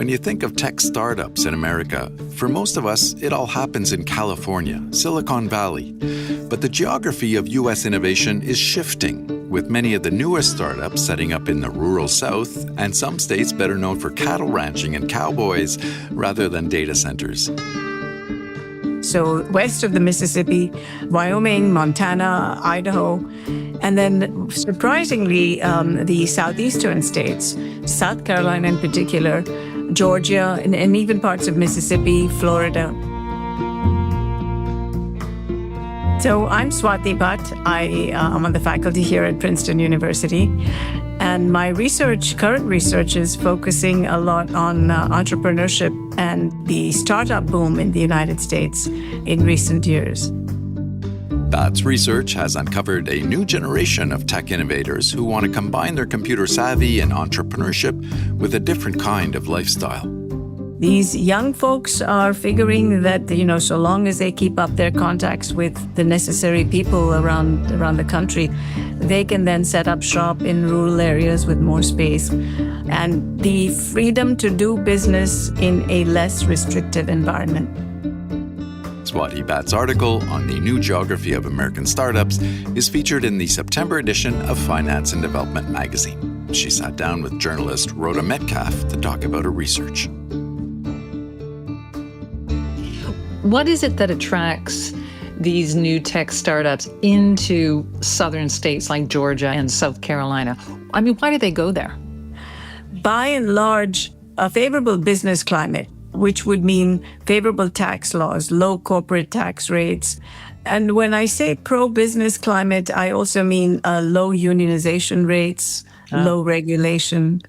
When you think of tech startups in America, for most of us, it all happens in California, Silicon Valley. But the geography of U.S. innovation is shifting, with many of the newest startups setting up in the rural South and some states better known for cattle ranching and cowboys rather than data centers. So west of the Mississippi, Wyoming, Montana, Idaho, and then surprisingly, the southeastern states, South Carolina in particular, Georgia, and even parts of Mississippi, Florida. So I'm Swati Bhatt. I am on the faculty here at Princeton University. And my current research is focusing a lot on entrepreneurship and the startup boom in the United States in recent years. Bhatt's research has uncovered a new generation of tech innovators who want to combine their computer savvy and entrepreneurship with a different kind of lifestyle. These young folks are figuring that, so long as they keep up their contacts with the necessary people around the country, they can then set up shop in rural areas with more space and the freedom to do business in a less restrictive environment. Swati Bhatt's article on the new geography of American startups is featured in the September edition of Finance and Development magazine. She sat down with journalist Rhoda Metcalfe to talk about her research. What is it that attracts these new tech startups into southern states like Georgia and South Carolina? I mean, why do they go there? By and large, a favorable business climate, which would mean favorable tax laws, low corporate tax rates. And when I say pro-business climate, I also mean low unionization rates, low regulation.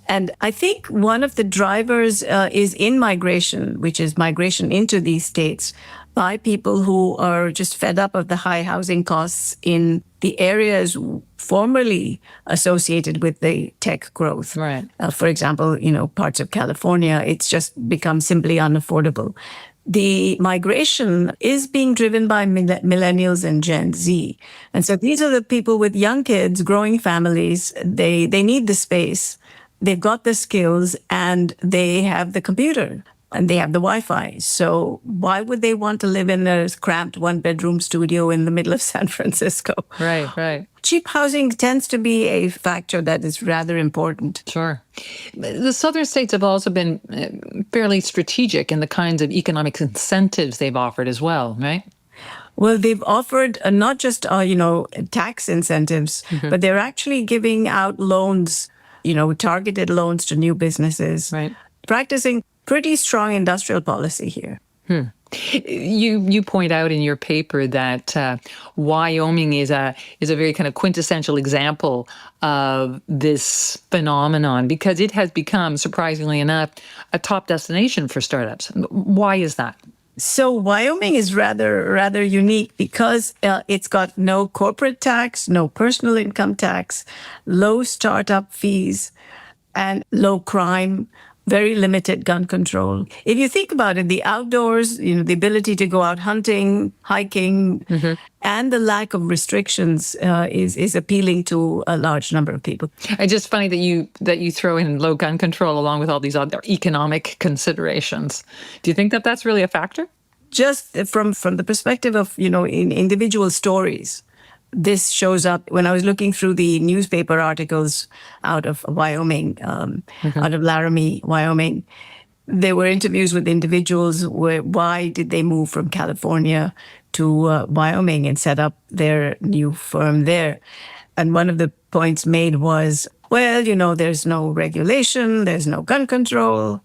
And I think one of the drivers is in migration, which is migration into these states by people who are just fed up of the high housing costs in the areas formerly associated with the tech growth. Right. For example, parts of California, it's just become simply unaffordable. The migration is being driven by millennials and Gen Z. And so these are the people with young kids, growing families. They need the space. They've got the skills and they have the computer and they have the Wi-Fi. So why would they want to live in a cramped one-bedroom studio in the middle of San Francisco? Right. Cheap housing tends to be a factor that is rather important. Sure. The southern states have also been fairly strategic in the kinds of economic incentives they've offered as well, right? Well, they've offered not just, tax incentives, but they're actually giving out loans, targeted loans to new businesses, right? Practicing pretty strong industrial policy here. You point out in your paper that Wyoming is a very kind of quintessential example of this phenomenon because it has become, surprisingly enough, a top destination for startups. Why is that? So Wyoming is rather unique because it's got no corporate tax, no personal income tax, low startup fees, and low crime, very limited gun control. If you think about it, the outdoors, the ability to go out hunting, hiking, and the lack of restrictions is appealing to a large number of people. It's just funny that you throw in low gun control along with all these other economic considerations. Do you think that that's really a factor? Just from the perspective of, in individual stories, this shows up when I was looking through the newspaper articles out of Wyoming, out of Laramie, Wyoming. There were interviews with individuals why did they move from California to Wyoming and set up their new firm there. And one of the points made was, there's no regulation, there's no gun control.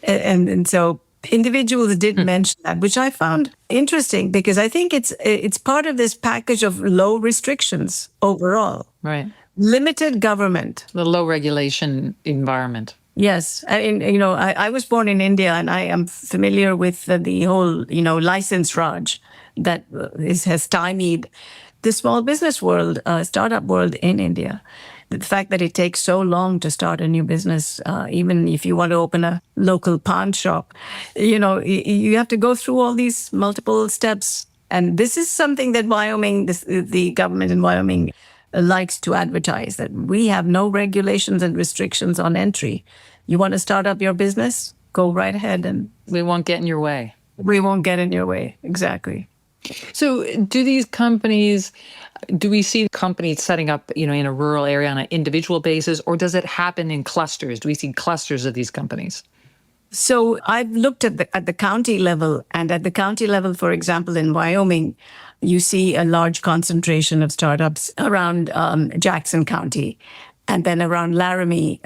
And so individuals did mention that, which I found interesting because I think it's part of this package of low restrictions overall. Right. Limited government. The low regulation environment. Yes. I was born in India and I am familiar with the whole, license Raj that has stymied the small business world, startup world in India. The fact that it takes so long to start a new business, even if you want to open a local pawn shop, you have to go through all these multiple steps. And this is something that the government in Wyoming likes to advertise that we have no regulations and restrictions on entry. You want to start up your business? Go right ahead, and We won't get in your way. we won't get in your way. Exactly. So do we see companies setting up, in a rural area on an individual basis, or does it happen in clusters? Do we see clusters of these companies? So I've looked at the county level, and at the county level, for example, in Wyoming, you see a large concentration of startups around Jackson County, and then around Laramie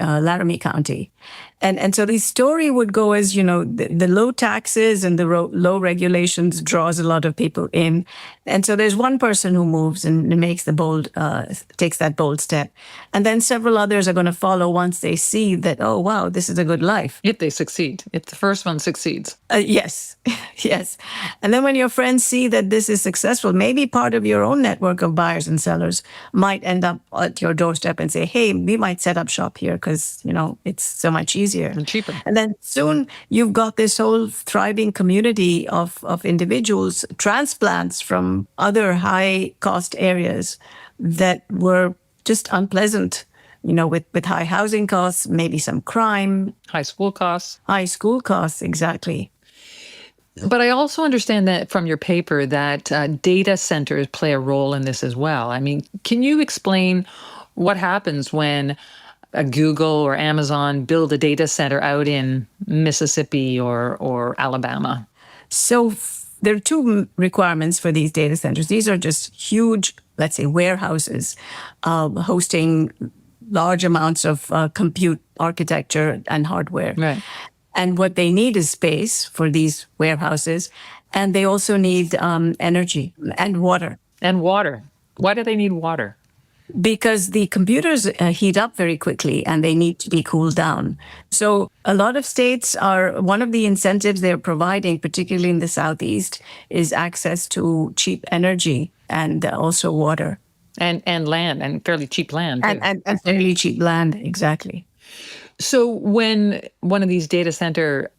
County. And so the story would go as, the low taxes and the low regulations draws a lot of people in. And so there's one person who moves and makes takes that bold step. And then several others are going to follow once they see that, oh, wow, this is a good life. If they succeed, if the first one succeeds. Yes, yes. And then when your friends see that this is successful, maybe part of your own network of buyers and sellers might end up at your doorstep and say, hey, we might set up shop here because, it's so much easier. And cheaper. And then soon you've got this whole thriving community of individuals, transplants from other high cost areas that were just unpleasant, with high housing costs, maybe some crime. High school costs. High school costs, exactly. But I also understand that from your paper that data centers play a role in this as well. I mean, can you explain what happens when a Google or Amazon build a data center out in Mississippi or Alabama? So there are two requirements for these data centers. These are just huge, let's say, warehouses hosting large amounts of compute architecture and hardware. Right. And what they need is space for these warehouses. And they also need energy and water. And water. Why do they need water? Because the computers heat up very quickly and they need to be cooled down. So a lot of states one of the incentives they're providing, particularly in the Southeast, is access to cheap energy and also water. And land, and fairly cheap land, too. And fairly cheap land, exactly. So when one of these data center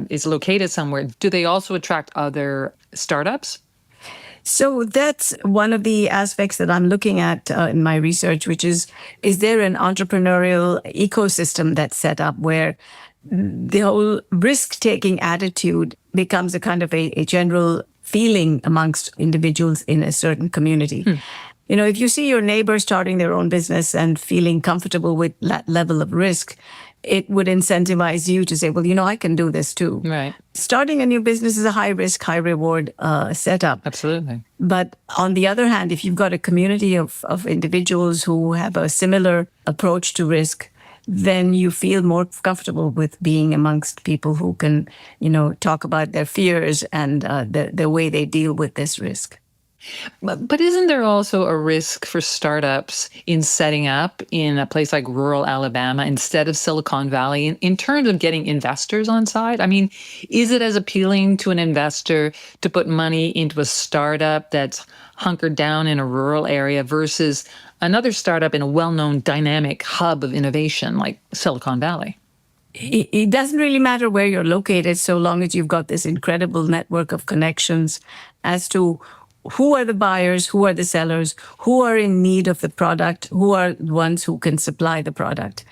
is located somewhere, do they also attract other startups? So that's one of the aspects that I'm looking at in my research, which is there an entrepreneurial ecosystem that's set up where the whole risk-taking attitude becomes a kind of a general feeling amongst individuals in a certain community? If you see your neighbor starting their own business and feeling comfortable with that level of risk, it would incentivize you to say, well, I can do this too. Right. Starting a new business is a high risk, high reward setup. Absolutely. But on the other hand, if you've got a community of individuals who have a similar approach to risk, then you feel more comfortable with being amongst people who can, talk about their fears and the way they deal with this risk. But isn't there also a risk for startups in setting up in a place like rural Alabama instead of Silicon Valley in terms of getting investors on side? I mean, is it as appealing to an investor to put money into a startup that's hunkered down in a rural area versus another startup in a well-known dynamic hub of innovation like Silicon Valley? It doesn't really matter where you're located so long as you've got this incredible network of connections as to who are the buyers, who are the sellers, who are in need of the product, who are the ones who can supply the product.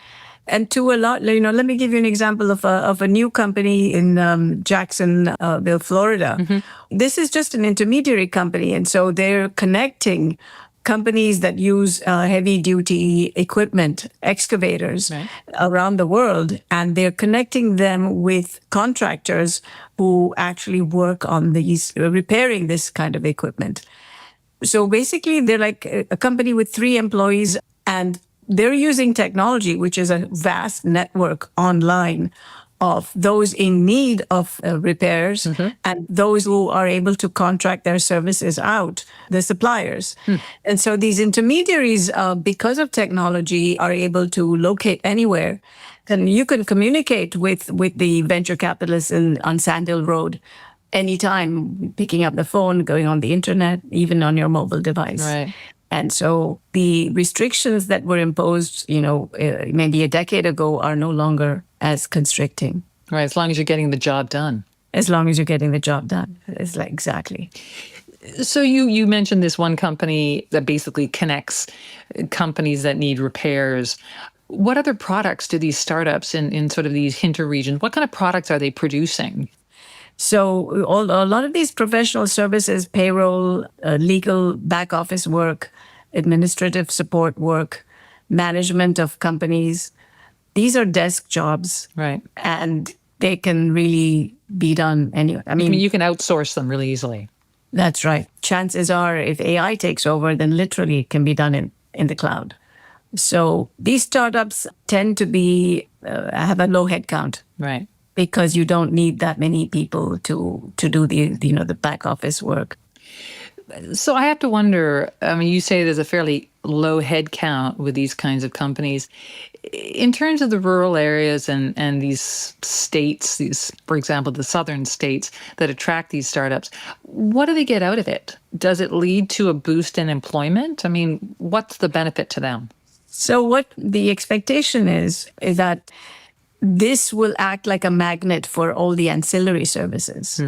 And let me give you an example of a new company in Jacksonville, Florida. Mm-hmm. This is just an intermediary company. And so they're connecting companies that use heavy-duty equipment, excavators, right, around the world, and they're connecting them with contractors who actually work on repairing this kind of equipment. So basically, they're like a company with 3 employees, and they're using technology, which is a vast network online of those in need of repairs, mm-hmm, and those who are able to contract their services out, the suppliers. And so these intermediaries, because of technology, are able to locate anywhere. And you can communicate with the venture capitalists on Sand Hill Road anytime, picking up the phone, going on the internet, even on your mobile device. Right. And so the restrictions that were imposed, maybe a decade ago are no longer as constricting. Right, as long as you're getting the job done. As long as you're getting the job done. It's like, exactly. So you mentioned this one company that basically connects companies that need repairs. What other products do these startups in sort of these hinter regions, what kind of products are they producing? So a lot of these professional services, payroll, legal back office work, administrative support work, management of companies, these are desk jobs. Right. And they can really be done anywhere. I mean, you can outsource them really easily. That's right. Chances are, if AI takes over, then literally it can be done in the cloud. So these startups tend to be have a low headcount, right? Because you don't need that many people to do the back office work. So I have to wonder. I mean, you say there's a fairly low head count with these kinds of companies. In terms of the rural areas and these states, for example, the southern states that attract these startups, what do they get out of it? Does it lead to a boost in employment? I mean, what's the benefit to them? So what the expectation is that this will act like a magnet for all the ancillary services.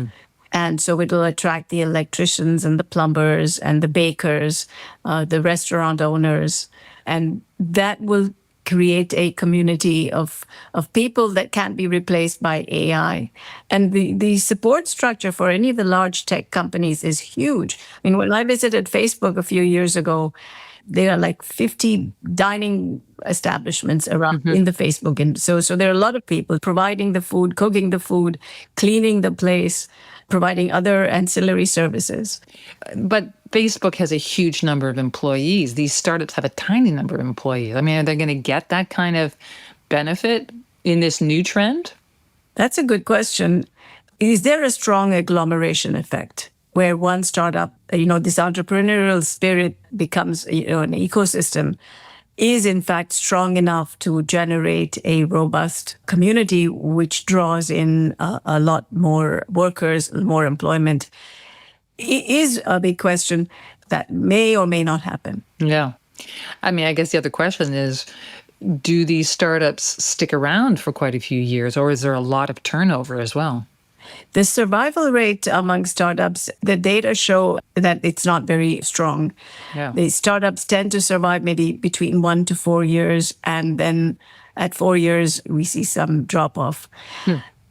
And so it will attract the electricians and the plumbers and the bakers, the restaurant owners, and that will create a community of people that can't be replaced by AI. And the support structure for any of the large tech companies is huge. I mean, when I visited Facebook a few years ago, there are like 50 dining establishments around in the Facebook. And so there are a lot of people providing the food, cooking the food, cleaning the place, providing other ancillary services. But Facebook has a huge number of employees. These startups have a tiny number of employees. I mean, are they going to get that kind of benefit in this new trend? That's a good question. Is there a strong agglomeration effect where one startup, this entrepreneurial spirit becomes, an ecosystem, is in fact strong enough to generate a robust community which draws in a lot more workers, more employment? It is a big question that may or may not happen. Yeah. I mean, I guess the other question is, do these startups stick around for quite a few years, or is there a lot of turnover as well? The survival rate among startups, the data show that it's not very strong. Yeah. The startups tend to survive maybe between 1 to 4 years, and then at 4 years, we see some drop off.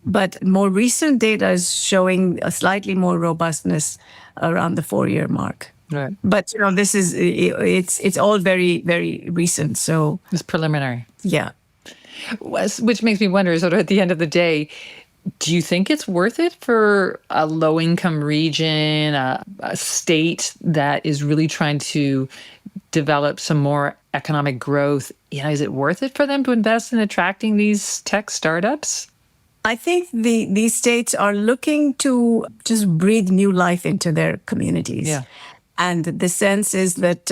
But more recent data is showing a slightly more robustness around the 4-year mark. Right. But this is it's all very, very recent. So it's preliminary. Yeah. Which makes me wonder, sort of at the end of the day, do you think it's worth it for a low-income region, a state that is really trying to develop some more economic growth? Is it worth it for them to invest in attracting these tech startups? I think these states are looking to just breathe new life into their communities. Yeah. And the sense is that,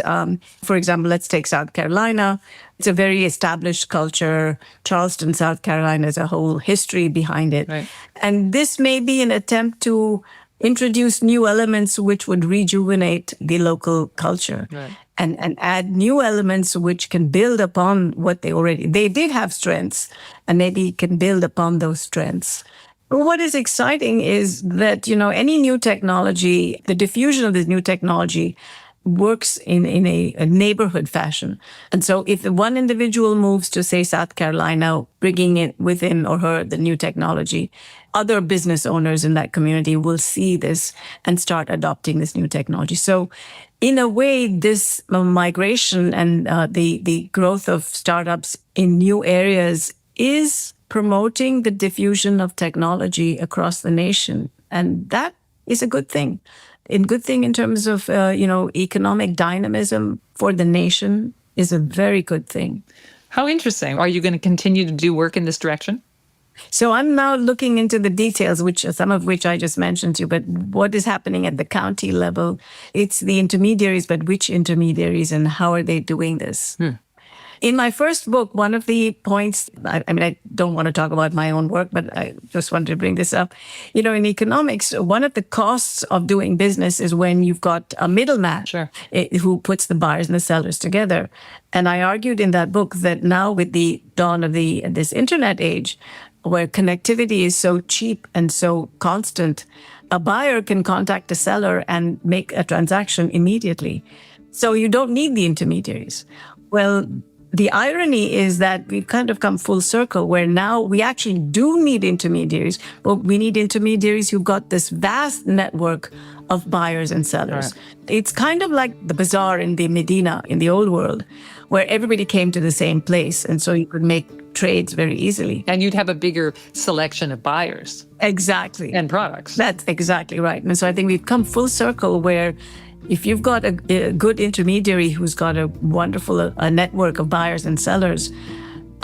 for example, let's take South Carolina. It's a very established culture. Charleston, South Carolina, has a whole history behind it. Right. And this may be an attempt to introduce new elements which would rejuvenate the local culture. Right. And add new elements which can build upon what they did have strengths, and maybe can build upon those strengths. What is exciting is that, any new technology, the diffusion of this new technology works in a neighborhood fashion. And so if one individual moves to, say, South Carolina, bringing it with him or her the new technology, other business owners in that community will see this and start adopting this new technology. So in a way, this migration and the growth of startups in new areas is promoting the diffusion of technology across the nation. And that is a good thing. A good thing in terms of, economic dynamism for the nation is a very good thing. How interesting. Are you going to continue to do work in this direction? So I'm now looking into the details, some of which I just mentioned to you, but what is happening at the county level? It's the intermediaries, but which intermediaries and how are they doing this? In my first book, one of the points, I don't want to talk about my own work, but I just wanted to bring this up. In economics, one of the costs of doing business is when you've got a middleman who puts the buyers and the sellers together. And I argued in that book that now with the dawn of this internet age, where connectivity is so cheap and so constant, a buyer can contact a seller and make a transaction immediately. So you don't need the intermediaries. Well, the irony is that we've kind of come full circle where now we actually do need intermediaries, but we need intermediaries who've got this vast network of buyers and sellers. Right. It's kind of like the bazaar in the Medina in the old world, where everybody came to the same place. And so you could make trades very easily. And you'd have a bigger selection of buyers. Exactly. And products. That's exactly right. And so I think we've come full circle where if you've got a good intermediary who's got a wonderful network of buyers and sellers,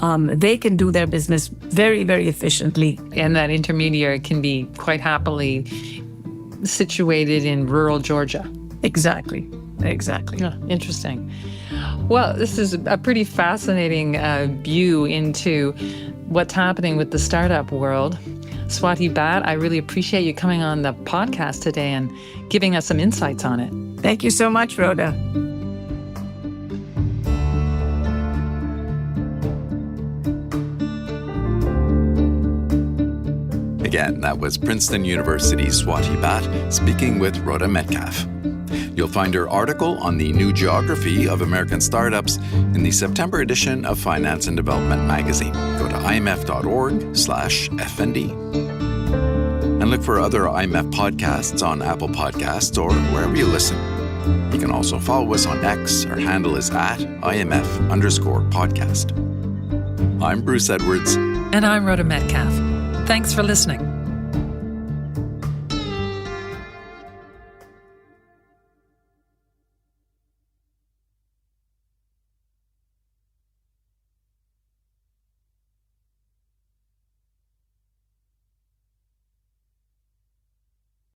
they can do their business very, very efficiently. And that intermediary can be quite happily situated in rural Georgia. Exactly. Exactly. Oh, interesting. Well, this is a pretty fascinating view into what's happening with the startup world. Swati Bhatt, I really appreciate you coming on the podcast today and giving us some insights on it. Thank you so much, Rhoda. Again, that was Princeton University's Swati Bhatt speaking with Rhoda Metcalfe. You'll find her article on the new geography of American startups in the September edition of Finance and Development magazine. Go to imf.org/FND. And look for other IMF podcasts on Apple Podcasts or wherever you listen. You can also follow us on X. Our handle is @IMF_podcast. I'm Bruce Edwards. And I'm Rhoda Metcalfe. Thanks for listening.